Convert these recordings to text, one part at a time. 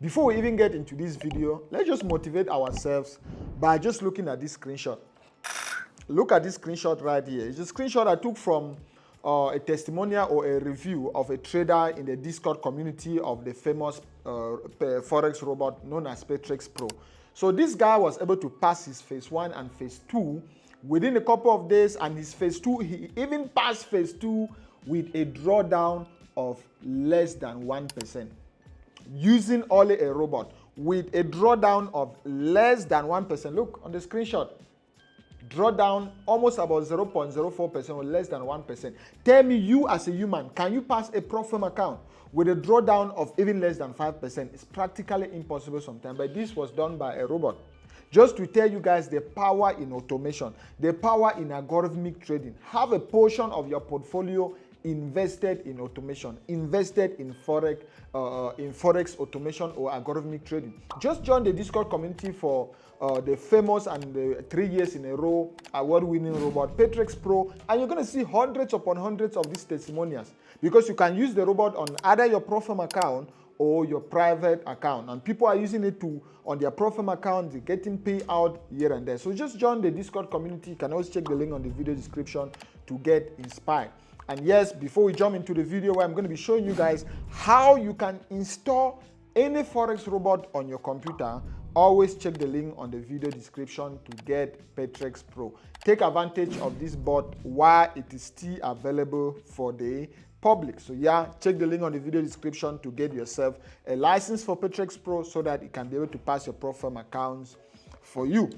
Before we even get into this video, let's just motivate ourselves by just looking at this screenshot. Look at this screenshot right here. It's a screenshot I took from a testimonial or a review of a trader in the Discord community of the famous Forex robot known as Perps Pro. So this guy was able to pass his phase 1 and phase 2 within a couple of days, and his phase 2, he even passed phase 2 with a drawdown of less than 1%. Using only a robot with a drawdown of less than 1%. Look on the screenshot. Drawdown almost about 0.04% or less than 1%. Tell me, you as a human, can you pass a pro firm account with a drawdown of even less than 5%? It's practically impossible sometimes, but this was done by a robot. Just to tell you guys the power in automation, the power in algorithmic trading. Have a portion of your portfolio invested in automation, invested in Forex automation or algorithmic trading. Just join the Discord community for the famous and the 3 years in a row award-winning robot Perps Pro, and you're going to see hundreds upon hundreds of these testimonials, because you can use the robot on either your pro firm account or your private account, and people are using it on their pro firm account. They're getting payout here and there. So just join the Discord community. You can always check the link on the video description to get inspired. And yes, before we jump into the video where I'm going to be showing you guys how you can install any Forex robot on your computer, always check the link on the video description to get Perps Pro. Take advantage of this bot while it is still available for the public. So yeah, check the link on the video description to get yourself a license for Perps Pro so that it can be able to pass your pro firm accounts for you.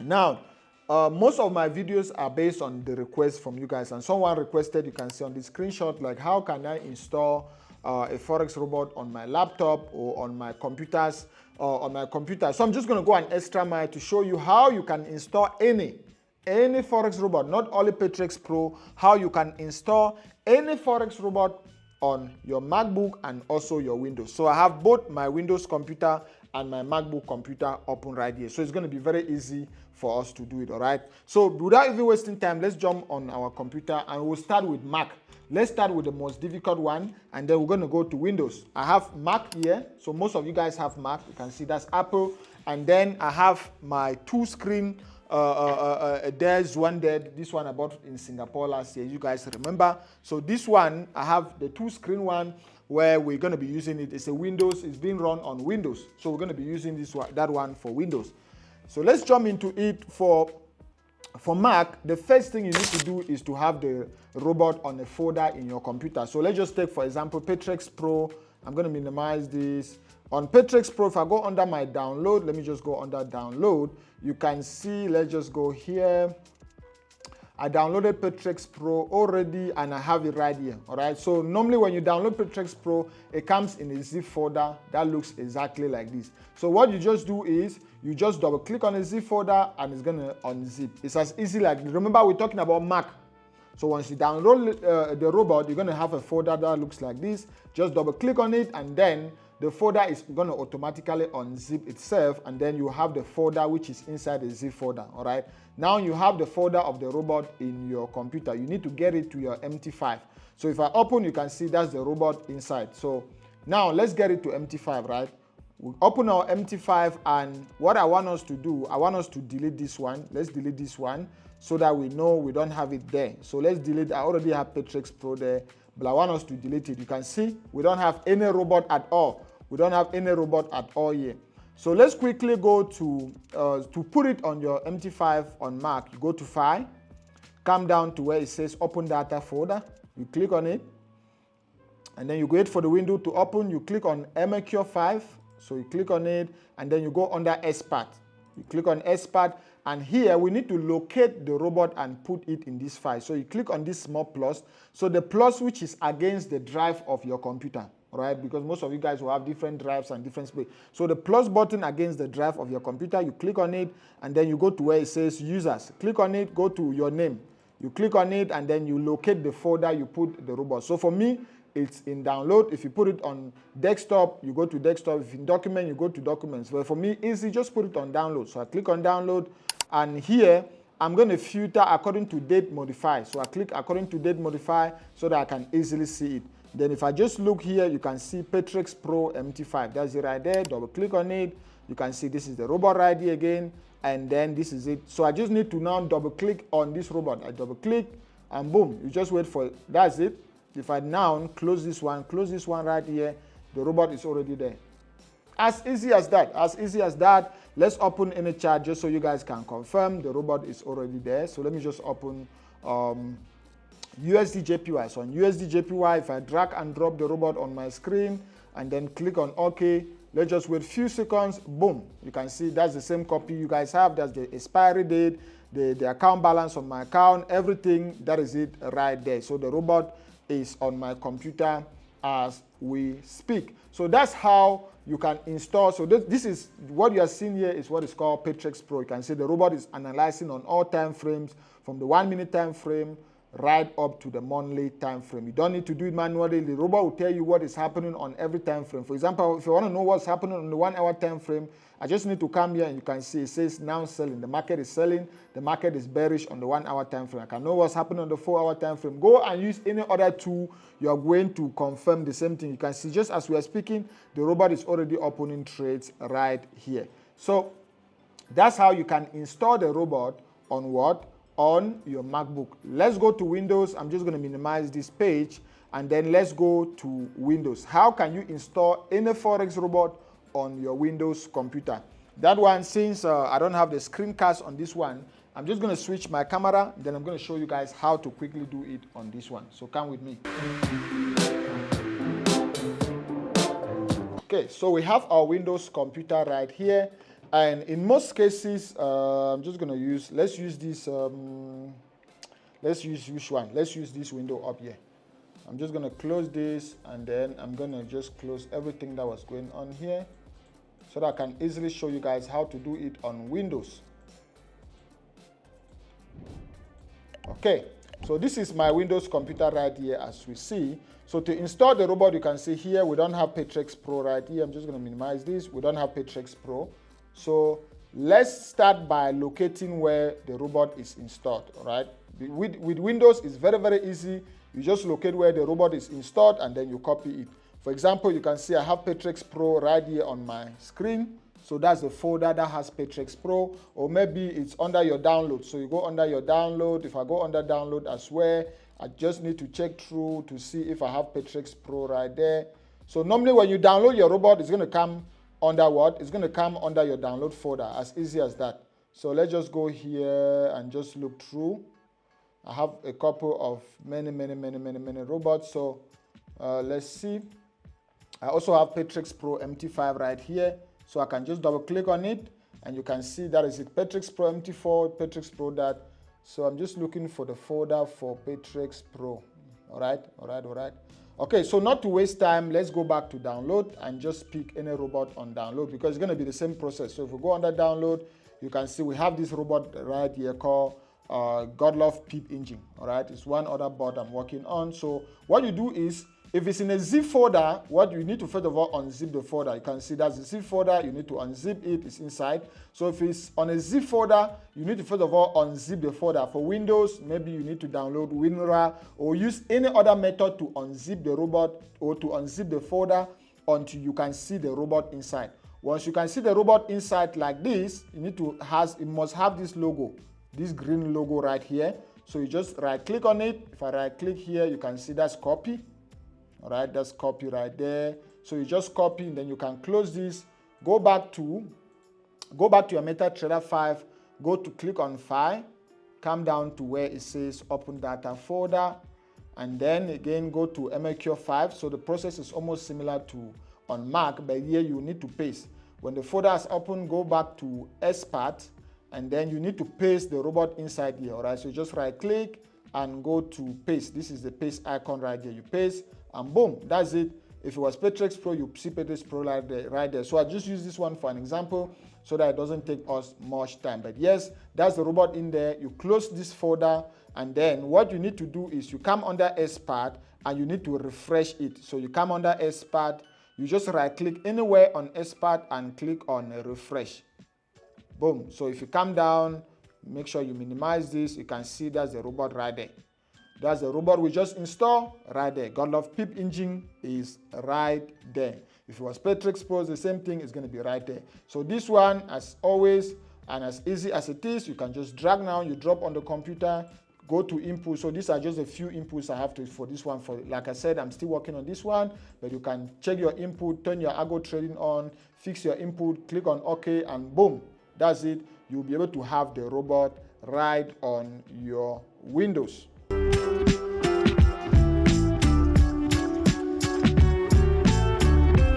Now, most of my videos are based on the requests from you guys, and someone requested, you can see on the screenshot, like how can I install a Forex robot on my laptop or on my computers, So I'm just going to go an extra mile to show you how you can install any Forex robot, not only Perps Pro, how you can install any Forex robot on your MacBook and also your Windows. So I have both my Windows computer and my MacBook computer open right here. So it's going to be very easy for us to do it, all right? So without even wasting time, let's jump on our computer and we'll start with Mac. Let's start with the most difficult one, and then we're going to go to Windows. I have Mac here, so most of you guys have Mac. You can see that's Apple. And then I have my two-screen there's one dead. This one I bought in Singapore last year, you guys remember. So this one, I have the two-screen one where we're going to be using it. It's a Windows, it's being run on Windows. So we're going to be using this one, that one for Windows. So let's jump into it. For Mac, the first thing you need to do is to have the robot on a folder in your computer. So let's just take, for example, Perps Pro. I'm going to minimize this. On Perps Pro, if I go under my download, let me just go under download. You can see, let's just go here. I downloaded Perps Pro already and I have it right here, all right? So normally when you download Perps Pro, it comes in a zip folder that looks exactly like this. So what you just do is, you just double click on a zip folder and it's gonna unzip. It's as easy like, remember we're talking about Mac. So once you download the robot, you're gonna have a folder that looks like this. Just double click on it and then the folder is going to automatically unzip itself, and then you have the folder which is inside the zip folder, all right? Now you have the folder of the robot in your computer. You need to get it to your MT5. So if I open, you can see that's the robot inside. So now let's get it to MT5, right? We open our MT5, and what I want us to do, I want us to delete this one. Let's delete this one so that we know we don't have it there. So let's delete, I already have Perps Pro there, but I want us to delete it. You can see we don't have any robot at all. We don't have any robot at all here. So let's quickly go to put it on your MT5 on Mac. You go to File, come down to where it says Open Data Folder. You click on it, and then you wait for the window to open. You click on MAQ 5, so you click on it, and then you go under Expert. You click on Expert, and here we need to locate the robot and put it in this file. So you click on this small plus. So the plus which is against the drive of your computer. Right, because most of you guys will have different drives and different space. So the plus button against the drive of your computer, you click on it, and then you go to where it says users. Click on it, go to your name. You click on it, and then you locate the folder you put the robot. So for me, it's in download. If you put it on desktop, you go to desktop. If in document, you go to documents. But for me, easy, just put it on download. So I click on download, and here I'm going to filter according to date modify. So I click according to date modify so that I can easily see it. Then if I just look here, you can see Perps Pro MT5. That's it right there. Double click on it. You can see this is the robot right here again. And then this is it. So I just need to now double click on this robot. I double click and boom, you just wait for it. That's it. If I now close this one right here, the robot is already there. As easy as that, as easy as that. Let's open any chart just so you guys can confirm the robot is already there. So let me just open USD JPY. So on USD JPY, if I drag and drop the robot on my screen and then click on OK, let's just wait a few seconds, boom. You can see that's the same copy you guys have. That's the expiry date, the account balance on my account, everything, that is it right there. So the robot is on my computer as we speak. So that's how you can install. So this is what you are seeing here is what is called Perps Pro. You can see the robot is analyzing on all time frames from the 1 minute time frame right up to the monthly time frame. You don't need to do it manually. The robot will tell you what is happening on every time frame. For example, if you want to know what's happening on the 1 hour time frame, I just need to come here and you can see it says now selling. The market is selling. The market is bearish on the 1 hour time frame. I can know what's happening on the 4 hour time frame. Go and use any other tool. You are going to confirm the same thing. You can see just as we are speaking, the robot is already opening trades right here. So that's how you can install the robot on what? On your MacBook. Let's go to Windows. I'm just going to minimize this page and then let's go to Windows. How can you install any Forex robot on your Windows computer? That one, since I don't have the screencast on this one, I'm just going to switch my camera, then I'm going to show you guys how to quickly do it on this one. So come with me. Okay, so we have our Windows computer right here. And in most cases, I'm just going to use, let's use this, let's use which one? Let's use this window up here. I'm just going to close this and then I'm going to just close everything that was going on here so that I can easily show you guys how to do it on Windows. Okay, so this is my Windows computer right here as we see. So to install the robot, you can see here, we don't have Perps Pro right here. I'm just going to minimize this. We don't have Perps Pro. So let's start by locating where the robot is installed, all right? With Windows, it's very, very easy. You just locate where the robot is installed and then you copy it. For example, you can see I have Perps Pro right here on my screen. So that's the folder that has Perps Pro, or maybe it's under your download. So you go under your download. If I go under download as well, I just need to check through to see if I have Perps Pro right there. So normally when you download your robot, it's going to come under what? It's going to come under your download folder, as easy as that. So let's just go here and just look through. I have a couple of many robots. So let's see. I also have Perps Pro MT5 right here. So I can just double click on it and you can see that is it. Perps Pro MT4, Perps Pro that. So I'm just looking for the folder for Perps Pro. All right. Okay, so not to waste time, let's go back to download and just pick any robot on download because it's going to be the same process. So if we go under download, you can see we have this robot right here called Godlove Pip Engine. All right, it's one other bot I'm working on. So what you do is, if it's in a zip folder, what you need to first of all unzip the folder. You can see that's the zip folder. You need to unzip it. It's inside. So if it's on a zip folder, you need to first of all unzip the folder. For Windows, maybe you need to download WinRAR or use any other method to unzip the robot or to unzip the folder until you can see the robot inside. Once you can see the robot inside like this, you need to it must have this logo, this green logo right here. So you just right click on it. If I right click here, you can see that's copy. All right, that's copy right there. So you just copy and then you can close this. Go back to your MetaTrader 5. Go to click on File. Come down to where it says Open Data Folder. And then again go to MQ 5. So the process is almost similar to on Mac, but here you need to paste. When the folder is open, go back to Expert. And then you need to paste the robot inside here. All right, so you just right click and go to paste. This is the paste icon right here. You paste. And boom, that's it. If it was Perps Pro, you see Perps Pro right there. So I just use this one for an example so that it doesn't take us much time. But yes, that's the robot in there. You close this folder and then what you need to do is you come under Expert and you need to refresh it. So you come under Expert, you just right click anywhere on Expert and click on refresh. Boom. So if you come down, Make sure you minimize this. You can see that's the robot right there. That's the robot we just installed right there. Godlove Pip engine is right there. If it was Petrix Pro, the same thing is going to be right there. So this one, as always, and as easy as it is, you can just drag now, you drop on the computer, go to input. So these are just a few inputs I have to for this one. For like I said, I'm still working on this one, but you can check your input, turn your algo trading on, fix your input, click on OK, and boom, that's it. You'll be able to have the robot right on your Windows.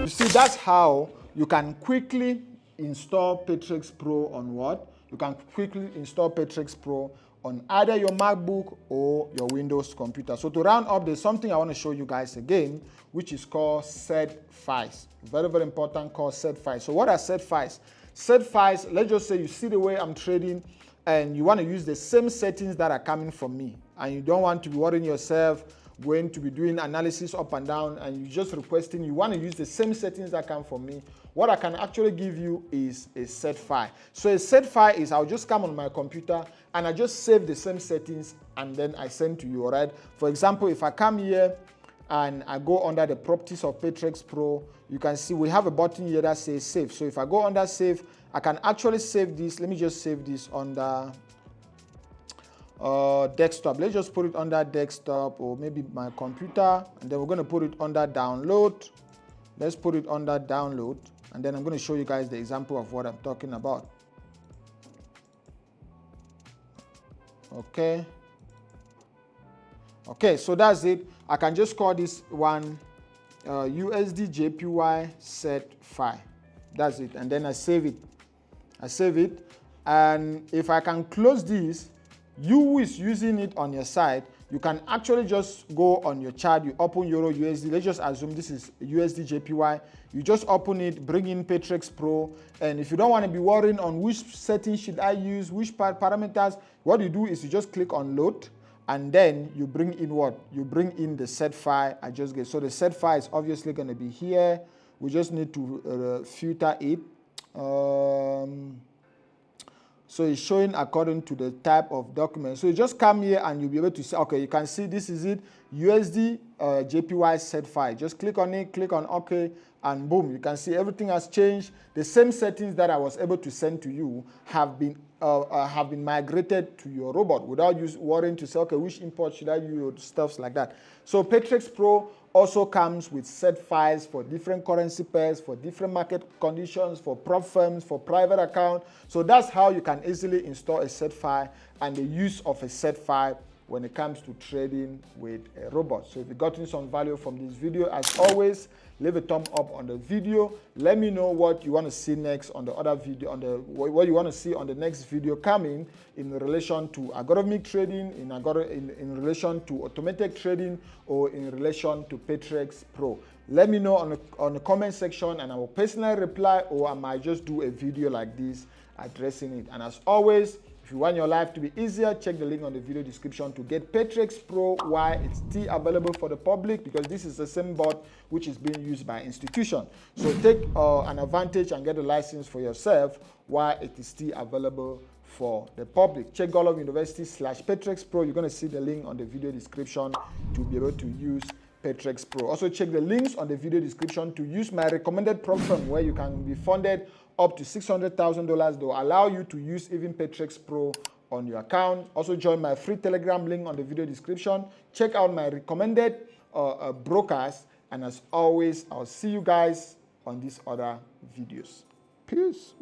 You see, that's how you can quickly install Petrix Pro on what? You can quickly install Petrix Pro on either your MacBook or your Windows computer. So to round up, there's something I want to show you guys again, which is called set files. Very, very important, called set files. So what are set files? Set files, let's just say you see the way I'm trading and you want to use the same settings that are coming from me, and you don't want to be worrying yourself going to be doing analysis up and down, and you just requesting, you want to use the same settings that come from me. What I can actually give you is a set file. So a set file is, I'll just come on my computer and I just save the same settings and then I send to you, all right? For example, if I come here and I go under the properties of Petrix Pro, you can see we have a button here that says save. So if I go under save, I can actually save this. Let me just save this under desktop. Let's just put it under desktop, or maybe my computer, and then we're going to put it under download. Let's put it under download, and then I'm going to show you guys the example of what I'm talking about. Okay, so that's it. I can just call this one USD JPY set file. That's it, and then I save it. And if I can close this, you who is using it on your side, you can actually just go on your chart, you open Euro USD. Let's just assume this is USD JPY. You just open it, bring in Petrix Pro, and if you don't want to be worrying on which settings should I use, which parameters, what you do is you just click on load, and then you bring in what? You bring in the set file I just get. So the set file is obviously going to be here. We just need to filter it. So it's showing according to the type of document. So you just come here and you'll be able to see, okay, you can see this is it, USD JPY set file. Just click on it, click on OK, and boom, you can see everything has changed. The same settings that I was able to send to you have been migrated to your robot without you worrying to say, okay, which import should I use, stuff like that. So Petrix Pro also comes with set files for different currency pairs, for different market conditions, for prop firms, for private account. So that's how you can easily install a set file and the use of a set file when it comes to trading with a robot. So if you've gotten some value from this video, as always, leave a thumb up on the video. Let me know what you want to see next on the other video, what you want to see on the next video coming in relation to algorithmic trading, in relation to automated trading, or in relation to Petrix Pro. Let me know on the comment section, and I will personally reply, or I might just do a video like this addressing it. And as always, if you want your life to be easier, check the link on the video description to get Petrix Pro while it's still available for the public, because this is the same bot which is being used by institutions. So take an advantage and get a license for yourself while it is still available for the public. Check Godlove University/Petrix Pro. You're going to see the link on the video description to be able to use Petrix Pro. Also check the links on the video description to use my recommended program where you can be funded up to $600,000. They'll allow you to use even Petrix Pro on your account. Also join my free Telegram link on the video description. Check out my recommended brokers. And as always, I'll see you guys on these other videos. Peace.